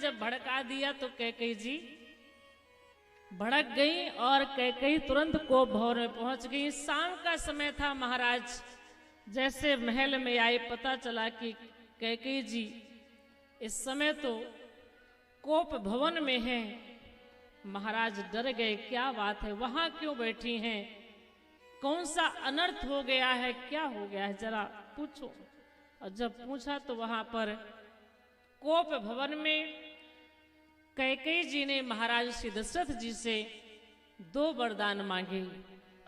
जब भड़का दिया तो कैकेयी जी भड़क गई और कैकेयी तुरंत कोप भवन में पहुंच गई। शाम का समय था। महाराज जैसे महल में आए, पता चला कि कैकेयी जी इस समय तो कोप भवन में हैं। महाराज डर गए, क्या बात है, वहां क्यों बैठी हैं, कौन सा अनर्थ हो गया है, क्या हो गया है, जरा पूछो। और जब पूछा तो वहां पर कोप भवन में कैकेयी जी ने महाराज श्री दशरथ जी से 2 वरदान मांगे।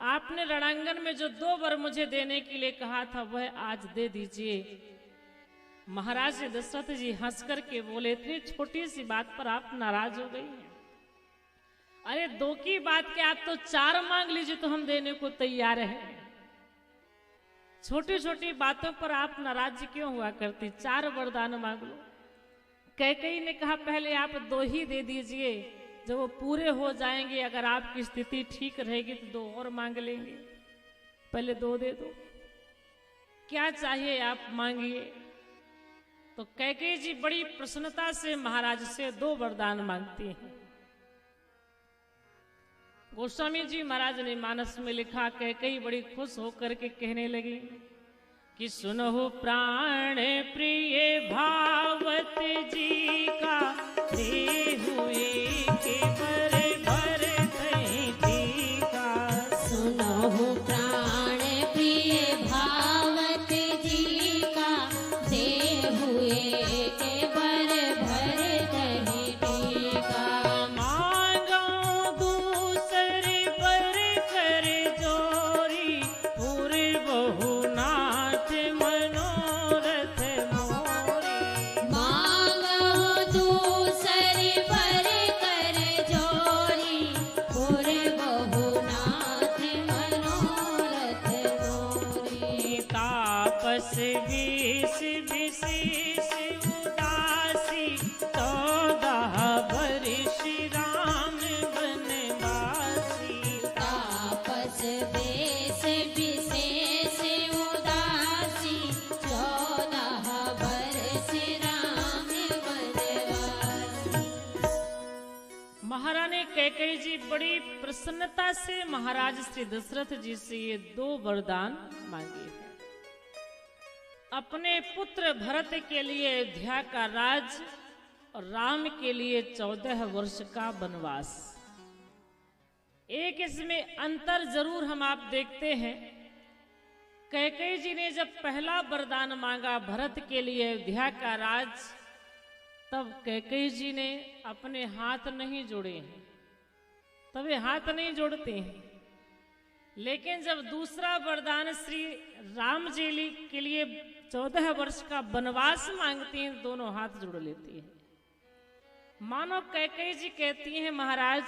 आपने रणांगण में जो 2 वर मुझे देने के लिए कहा था वह आज दे दीजिए। महाराज श्री दशरथ जी हंस करके बोले, इतनी छोटी सी बात पर आप नाराज हो गई हैं? अरे 2 की बात क्या, आप तो 4 मांग लीजिए तो हम देने को तैयार हैं। छोटी छोटी बातों पर आप नाराज क्यों हुआ करती, 4 वरदान मांग लो। कैकेयी ने कहा पहले आप 2 ही दे दीजिए, जब वो पूरे हो जाएंगे, अगर आपकी स्थिति ठीक रहेगी तो 2 और मांग लेंगे, पहले 2 दे दो। क्या चाहिए आप मांगिए। तो कैकेयी जी बड़ी प्रसन्नता से महाराज से 2 वरदान मांगती हैं। गोस्वामी जी महाराज ने मानस में लिखा, कैकेयी बड़ी खुश होकर के कहने लगी कि सुनो प्राण प्रिय भावत जी का दे हुए के बर भर कहीं टीका। सुनो प्राण प्रिय भावत जी का दे हुए के बर भर कहीं टीका। मांगो दूसरे पर कर जोरी, पूरे बहु नाथ मनोरथ मोरी। मांगो दूसरे पर कर जोरी, पूरे बहुनाथ मनोरथ मोरी। तापस विष विशेष उदासी, 14 वर्ष राम बनवासी। तापस वेश विशेष उदासी, 14 वर्ष राम बनवासी। महारानी कैकेयी जी बड़ी प्रसन्नता से महाराज श्री दशरथ जी से ये 2 वरदान मांगे हैं। अपने पुत्र भरत के लिए अयोध्या का राज और राम के लिए 14 वर्ष का वनवास। एक इसमें अंतर जरूर हम आप देखते हैं। कैकेयी जी ने जब पहला वरदान मांगा भरत के लिए अयोध्या का राज, तब कैकेयी जी ने अपने हाथ नहीं जोड़े हैं, तब वे हाथ नहीं जोड़ते हैं। लेकिन जब दूसरा वरदान श्री राम जी के लिए 14 वर्ष का वनवास मांगती हैं, दोनों हाथ जोड़ लेती हैं। मानो कैकेयी जी कहती हैं, महाराज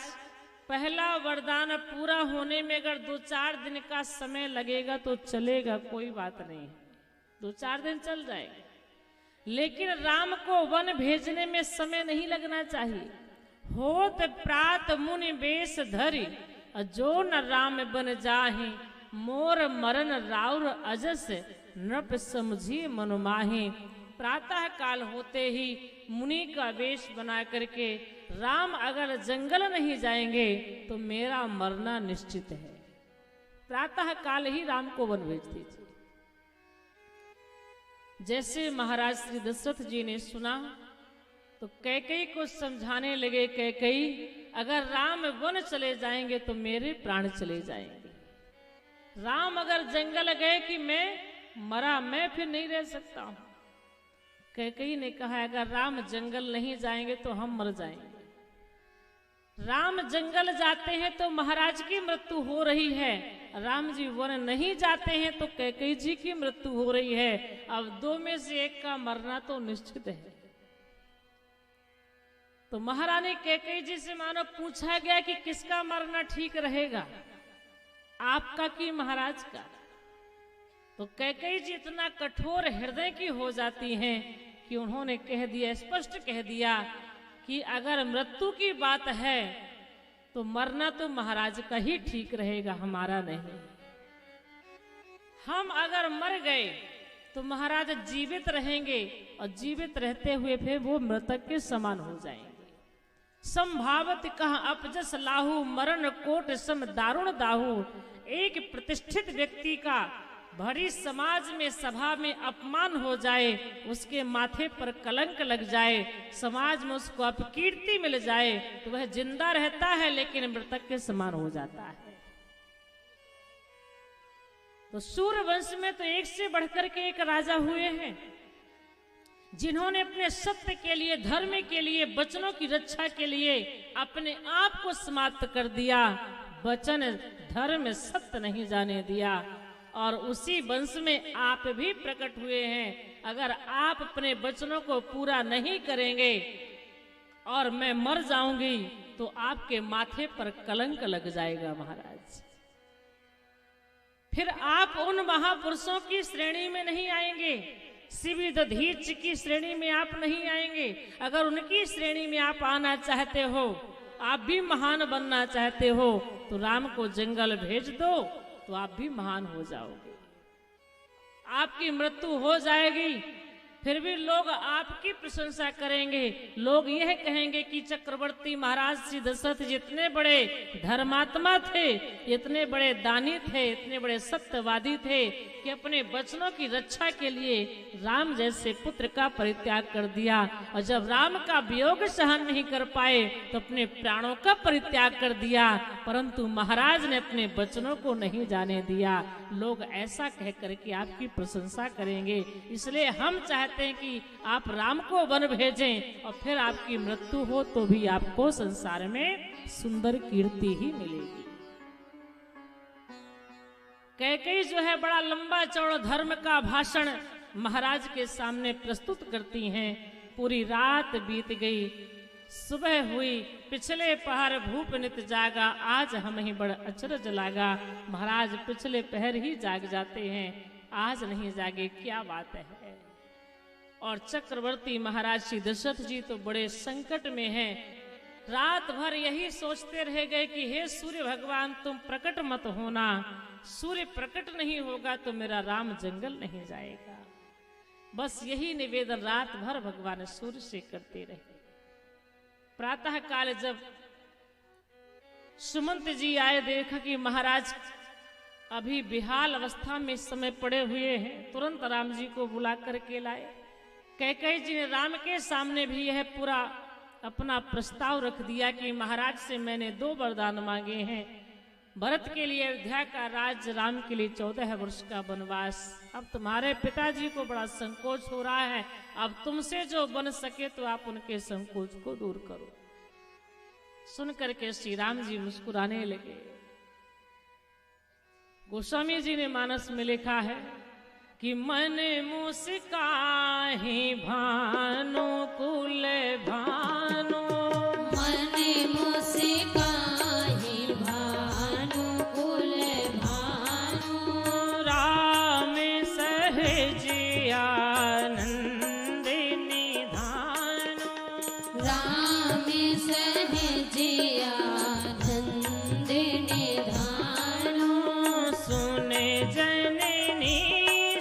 पहला वरदान पूरा होने में अगर 2-4 दिन का समय लगेगा तो चलेगा, कोई बात नहीं, 2-4 दिन चल जाएगा, लेकिन राम को वन भेजने में समय नहीं लगना चाहिए। होत प्रात मुनि बेश धरि, जो न राम बन जाहि, मोर मरण राउर अजस, नृप समझी मनुमाहि। प्रातः काल होते ही मुनि का वेश बना करके राम अगर जंगल नहीं जाएंगे तो मेरा मरना निश्चित है। प्रातः काल ही राम को वन भेज दीजिए। जैसे महाराज श्री दशरथ जी ने सुना तो कैकेयी को समझाने लगे, कैकेयी अगर राम वन चले जाएंगे तो मेरे प्राण चले जाएंगे। राम अगर जंगल गए कि मैं मरा, मैं फिर नहीं रह सकता हूं। कैकेयी ने कहा अगर राम जंगल नहीं जाएंगे तो हम मर जाएंगे। राम जंगल जाते हैं तो महाराज की मृत्यु हो रही है, राम जी वन नहीं जाते हैं तो कैकेयी जी की मृत्यु हो रही है। अब 2 में से एक का मरना तो निश्चित है। तो महारानी कैकेयी जी से मानो पूछा गया कि किसका मरना ठीक रहेगा, आपका कि महाराज का। तो कैकेयी जी इतना कठोर हृदय की हो जाती हैं कि उन्होंने कह दिया, स्पष्ट कह दिया कि अगर मृत्यु की बात है तो मरना तो महाराज का ही ठीक रहेगा, हमारा नहीं। हम अगर मर गए तो महाराज जीवित रहेंगे और जीवित रहते हुए फिर वो मृतक के समान हो जाएंगे। संभावत कहा अपजस लाहू मरण कोट सम दारुण दाहू। एक प्रतिष्ठित व्यक्ति का भरी समाज में सभा में अपमान हो जाए, उसके माथे पर कलंक लग जाए, समाज में उसको अपकीर्ति मिल जाए तो वह जिंदा रहता है लेकिन मृतक के समान हो जाता है। तो सूर्य वंश में तो एक से बढ़कर के एक राजा हुए हैं जिन्होंने अपने सत्य के लिए, धर्म के लिए, वचनों की रक्षा के लिए अपने आप को समाप्त कर दिया। वचन धर्म सत्य नहीं जाने दिया और उसी वंश में आप भी प्रकट हुए हैं। अगर आप अपने वचनों को पूरा नहीं करेंगे और मैं मर जाऊंगी तो आपके माथे पर कलंक लग जाएगा महाराज। फिर आप उन महापुरुषों की श्रेणी में नहीं आएंगे, शिवी दधीच की श्रेणी में आप नहीं आएंगे। अगर उनकी श्रेणी में आप आना चाहते हो, आप भी महान बनना चाहते हो तो राम को जंगल भेज दो तो आप भी महान हो जाओगे। आपकी मृत्यु हो जाएगी फिर भी लोग आपकी प्रशंसा करेंगे। लोग यह कहेंगे कि चक्रवर्ती महाराज श्री दशरथ जितने बड़े धर्मात्मा थे, इतने बड़े दानी थे, इतने बड़े सत्यवादी थे कि अपने वचनों की रक्षा के लिए राम जैसे पुत्र का परित्याग कर दिया और जब राम का वियोग सहन नहीं कर पाए तो अपने प्राणों का परित्याग कर दिया, परंतु महाराज ने अपने वचनों को नहीं जाने दिया। लोग ऐसा कह करके आपकी प्रशंसा करेंगे। इसलिए हम चाहते हैं कि आप राम को वन भेजें और फिर आपकी मृत्यु हो तो भी आपको संसार में सुंदर कीर्ति ही मिलेगी। कैकेयी जो है बड़ा लंबा चौड़ा धर्म का भाषण महाराज के सामने प्रस्तुत करती हैं। पूरी रात बीत गई, सुबह हुई, पिछले पहर भूप नित जागा, आज हम ही बड़ अचरज लागा। महाराज पिछले पहर ही जाग जाते हैं, आज नहीं जागे, क्या बात है। और चक्रवर्ती महाराज श्री दशरथ जी तो बड़े संकट में हैं। रात भर यही सोचते रह गए कि हे सूर्य भगवान तुम प्रकट मत होना, सूर्य प्रकट नहीं होगा तो मेरा राम जंगल नहीं जाएगा। बस यही निवेदन रात भर भगवान सूर्य से करते रहे। प्रातः काल जब सुमंत जी आए, देखा कि महाराज अभी बेहाल अवस्था में इस समय पड़े हुए हैं, तुरंत राम जी को बुला करके लाए। कैकेयी जी ने राम के सामने भी यह पूरा अपना प्रस्ताव रख दिया कि महाराज से मैंने 2 वरदान मांगे हैं, भरत के लिए अयोध्या का राज, राम के लिए 14 वर्ष का वनवास। अब तुम्हारे पिताजी को बड़ा संकोच हो रहा है, अब तुमसे जो बन सके तो आप उनके संकोच को दूर करो। सुन करके श्री राम जी मुस्कुराने लगे। गोस्वामी जी ने मानस में लिखा है कि मन मुस्काहि भानु कुल भानु, मन मुस्काहि भानु कुल भानु, राम सहज आनंद निधानु, राम सहज आनंद निधानु, सुने जननी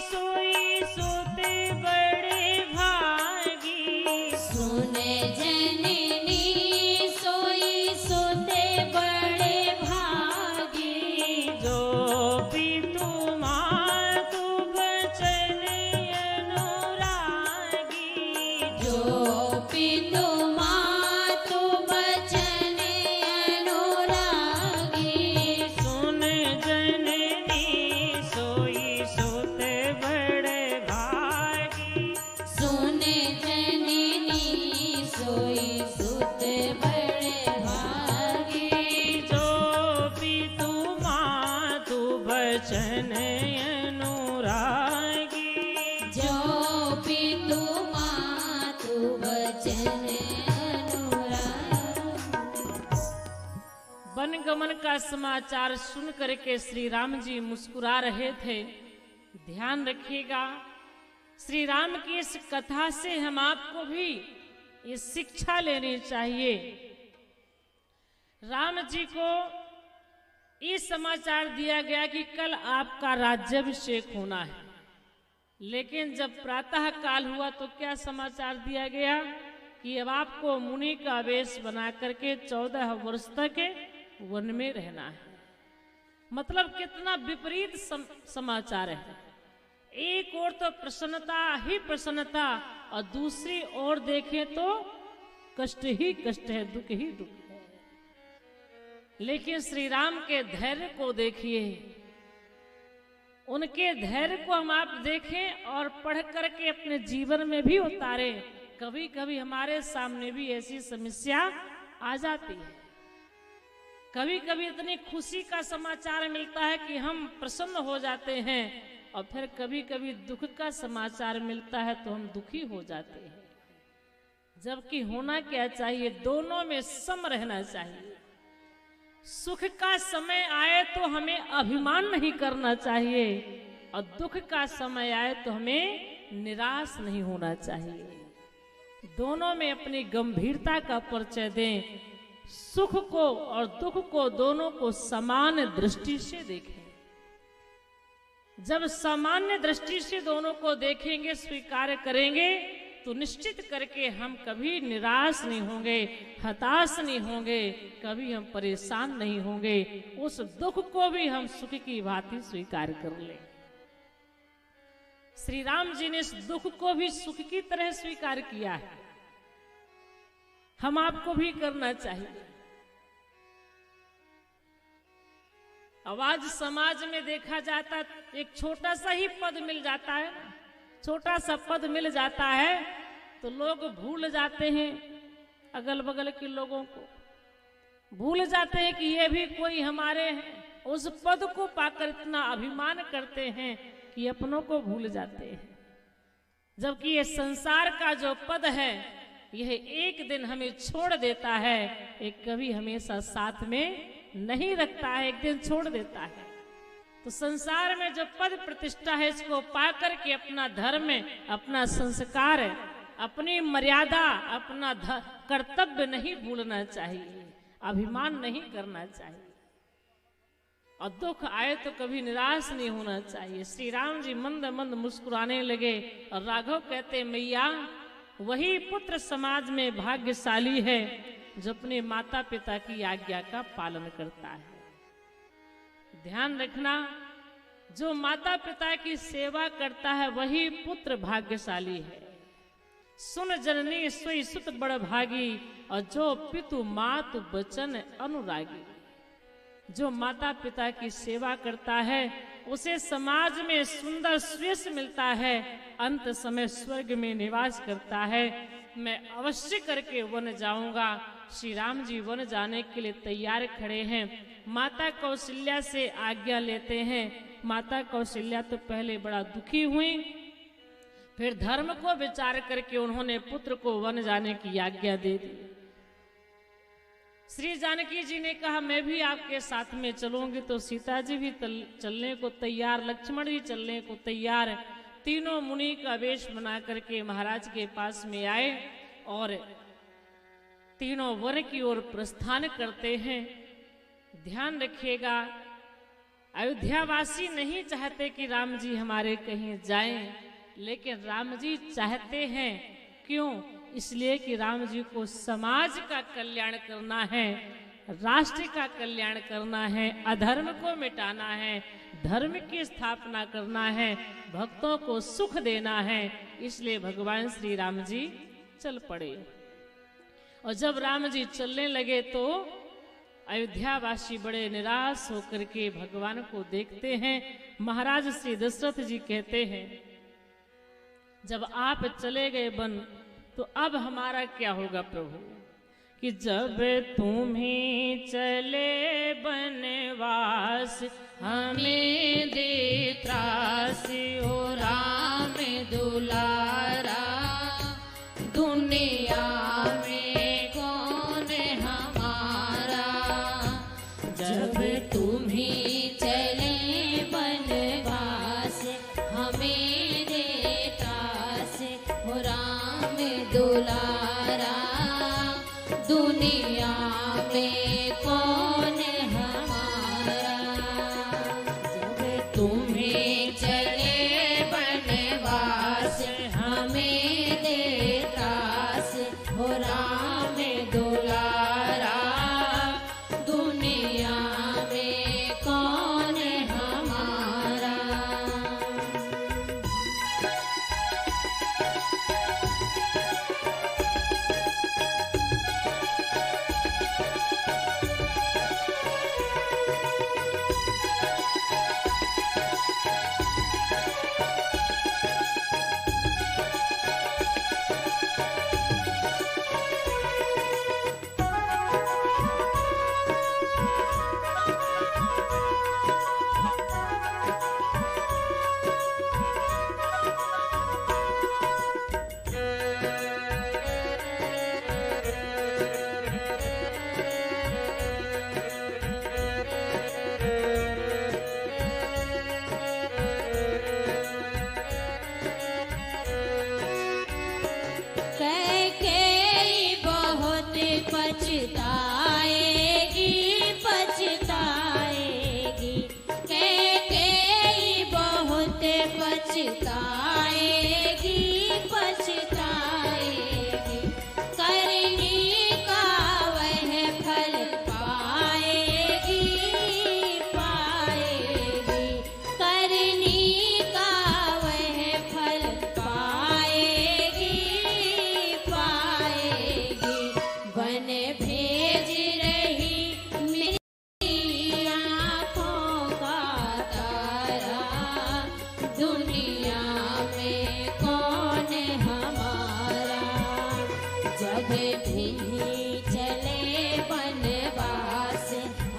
सोई सुत बड़े भागी, सुने जननी सोई सुत बड़े भागी, जो पितु मातु बचन अनुरागी, जो पितु मातु बचन अनुरागी, सुन जननी सोई सुत बड़े भागी, सुने जननी सोई सुत बड़े भागी, जो पितु मातु बचन अनुरागी। जो पितु मातु बचन अनुरागी। वन गमन का समाचार सुन करके श्री राम जी मुस्कुरा रहे थे। ध्यान रखिएगा, श्री राम की इस कथा से हम आपको भी ये शिक्षा लेनी चाहिए। राम जी को ये समाचार दिया गया कि कल आपका राज्याभिषेक होना है, लेकिन जब प्रातः काल हुआ तो क्या समाचार दिया गया कि अब आपको मुनि का वेश बना करके 14 वर्ष तक वन में रहना है। मतलब कितना विपरीत समाचार है। एक ओर तो प्रसन्नता ही प्रसन्नता और दूसरी ओर देखें तो कष्ट ही कष्ट है, दुख ही दुख है। लेकिन श्री राम के धैर्य को देखिए, उनके धैर्य को हम आप देखें और पढ़ करके अपने जीवन में भी उतारें। कभी कभी हमारे सामने भी ऐसी समस्या आ जाती है। कभी कभी इतनी खुशी का समाचार मिलता है कि हम प्रसन्न हो जाते हैं, और फिर कभी कभी दुख का समाचार मिलता है तो हम दुखी हो जाते हैं। जबकि होना क्या चाहिए, दोनों में सम रहना चाहिए। सुख का समय आए तो हमें अभिमान नहीं करना चाहिए, और दुख का समय आए तो हमें निराश नहीं होना चाहिए। दोनों में अपनी गंभीरता का परिचय दें। सुख को और दुख को दोनों को समान दृष्टि से देखें। जब सामान्य दृष्टि से दोनों को देखेंगे, स्वीकार करेंगे, तो निश्चित करके हम कभी निराश नहीं होंगे, हताश नहीं होंगे, कभी हम परेशान नहीं होंगे। उस दुख को भी हम सुख की भांति स्वीकार कर लें। श्री राम जी ने इस दुख को भी सुख की तरह स्वीकार किया है। हम आपको भी करना चाहिए। अब आज समाज में देखा जाता, एक छोटा सा ही पद मिल जाता है, छोटा सा पद मिल जाता है तो लोग भूल जाते हैं, अगल बगल के लोगों को भूल जाते हैं कि ये भी कोई हमारे हैं। उस पद को पाकर इतना अभिमान करते हैं कि अपनों को भूल जाते हैं। जबकि ये संसार का जो पद है, यह एक दिन हमें छोड़ देता है, एक कभी हमेशा साथ में नहीं रखता है, एक दिन छोड़ देता है। तो संसार में जो पद प्रतिष्ठा है, इसको पाकर के अपना धर्म, अपना संस्कार, अपनी मर्यादा, अपना कर्तव्य नहीं भूलना चाहिए, अभिमान नहीं करना चाहिए। और दुख आए तो कभी निराश नहीं होना चाहिए। श्री राम जी मंद मंद मुस्कुराने लगे और राघव कहते, मैया वही पुत्र समाज में भाग्यशाली है जो अपने माता पिता की आज्ञा का पालन करता है। ध्यान रखना, जो माता पिता की सेवा करता है वही पुत्र भाग्यशाली है। सुन जननी सोई सुत बड़ भागी, और जो पितु मातु बचन अनुरागी। जो माता पिता की सेवा करता है उसे समाज में सुंदर श्रेष्ठ मिलता है, अंत समय स्वर्ग में निवास करता है। मैं अवश्य करके वन जाऊंगा। श्री राम जी वन जाने के लिए तैयार खड़े हैं। माता कौशल्या से आज्ञा लेते हैं। माता कौशल्या तो पहले बड़ा दुखी हुई, फिर धर्म को विचार करके उन्होंने पुत्र को वन जाने की आज्ञा दे दी। श्री जानकी जी ने कहा, मैं भी आपके साथ में चलूंगी। तो सीता जी भी चलने को तैयार, लक्ष्मण जी चलने को तैयार। तीनों मुनि का वेश बना करके महाराज के पास में आए और तीनों वन की ओर प्रस्थान करते हैं। ध्यान रखिएगा, अयोध्यावासी नहीं चाहते कि राम जी हमारे कहीं जाएं, लेकिन राम जी चाहते हैं। क्यों? इसलिए कि राम जी को समाज का कल्याण करना है, राष्ट्र का कल्याण करना है, अधर्म को मिटाना है, धर्म की स्थापना करना है, भक्तों को सुख देना है। इसलिए भगवान श्री राम जी चल पड़े। और जब राम जी चलने लगे तो अयोध्यावासी बड़े निराश होकर के भगवान को देखते हैं। महाराज श्री दशरथ जी कहते हैं, जब आप चले गए वन तो अब हमारा क्या होगा प्रभु? कि जब तुम ही चले बनवास, हमें दे त्रास ओ राम दुलारा। दुनिया में कौन हमारा? जब तुम ही चले बनवास, हमें दे त्रास ओ राम दुलारा। दुनिया में कौन हमारा? जब तुम्हें चले बनवास, पछताएगी पछताएगी कैकेयी बहुत पछताएगी पछताएगी करनी का वह फल पाएगी पाएगी करनी का वह फल पाएगी पाएगी वन भेज रही मेरी आँखों का तारा दुनिया में कौन हमारा जब भी चले बनवास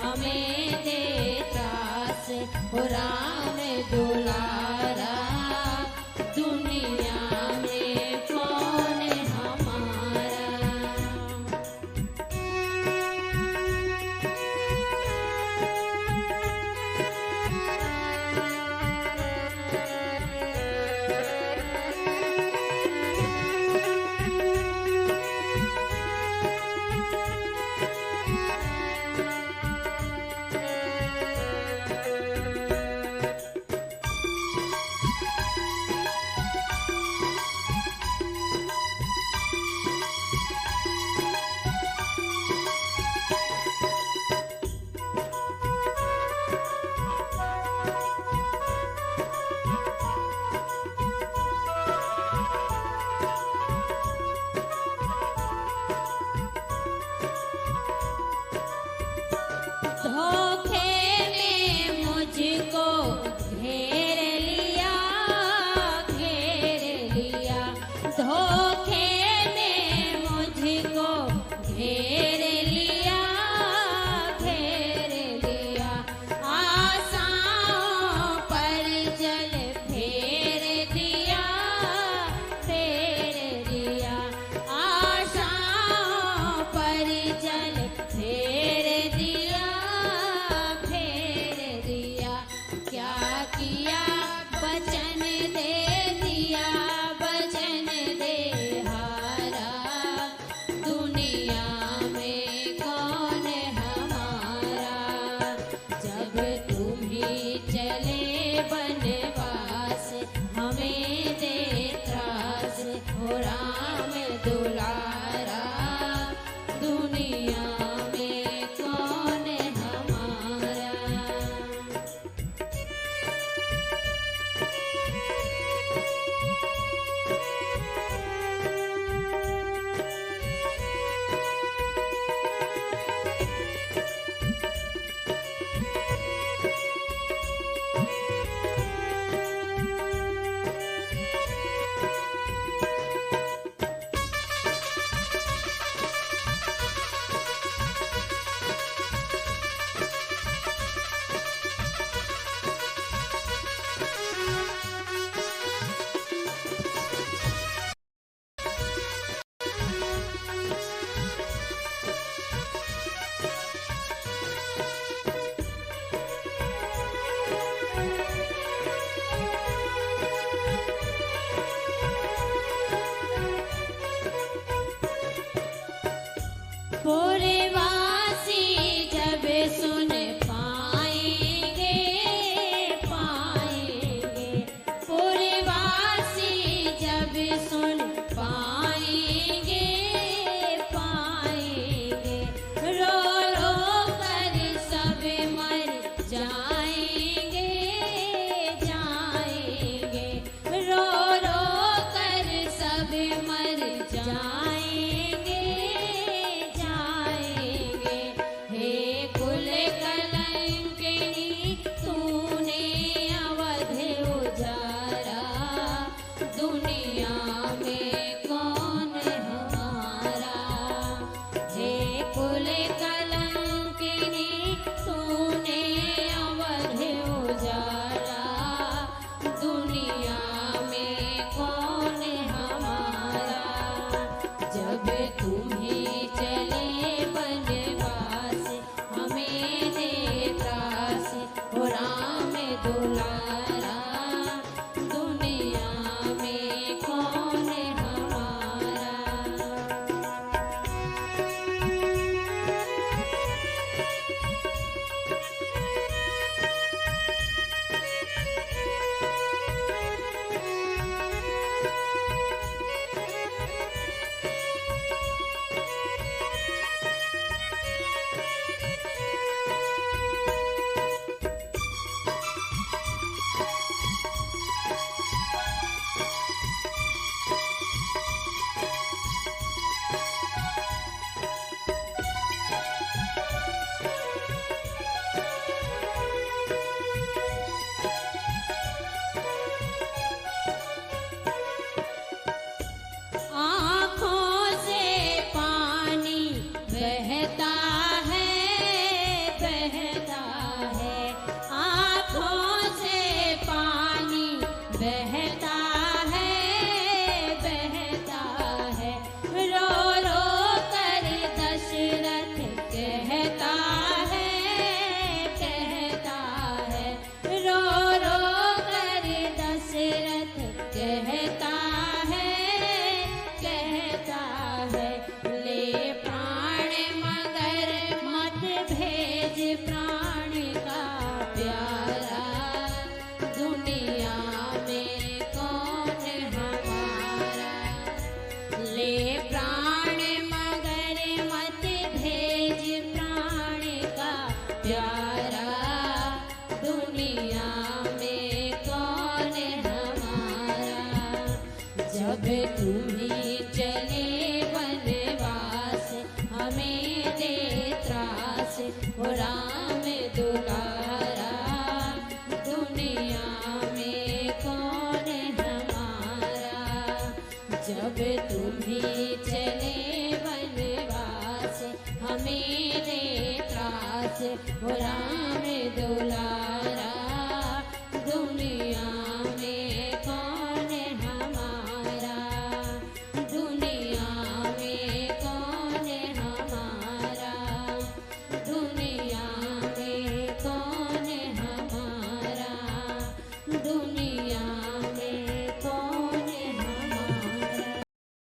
हमें देतास हो राम दुलारा दुनिया में कौन हमारा। धोखे में मुझको घेर लिया धोखे में मुझको घेर लिया आशाओं पर जल फेर दिया आशाओं पर जल फेर दिया क्या किया वचन दे दिया वचन दे हारा दुनिया में कौन हमारा जब तुम ही चले बनवास हमें दे त्रास हो राम दुलारा दुनिया में कौन हमारा। पुरवासी जब सुन पाएंगे पुरवासी जब सुन पाएंगे रो रो कर सब मर जाएंगे रो रो कर सब मर जाएंगे हे कुल कलंकिनी तूने अवध उजारा दुनिया में कौन हमारा हे कुल कलंकिनी तूने अवध उजारा दुनिया में कौन हमारा जब तुम्हें चले बनवास हमें दे त्रास हो राम दुलारा दुनिया में कौन हमारा। बनवास हो राम दुलारा दुनिया में कौन हमारा जब तुम्हें चले बनवास हमें त्रास हो राम दुलारा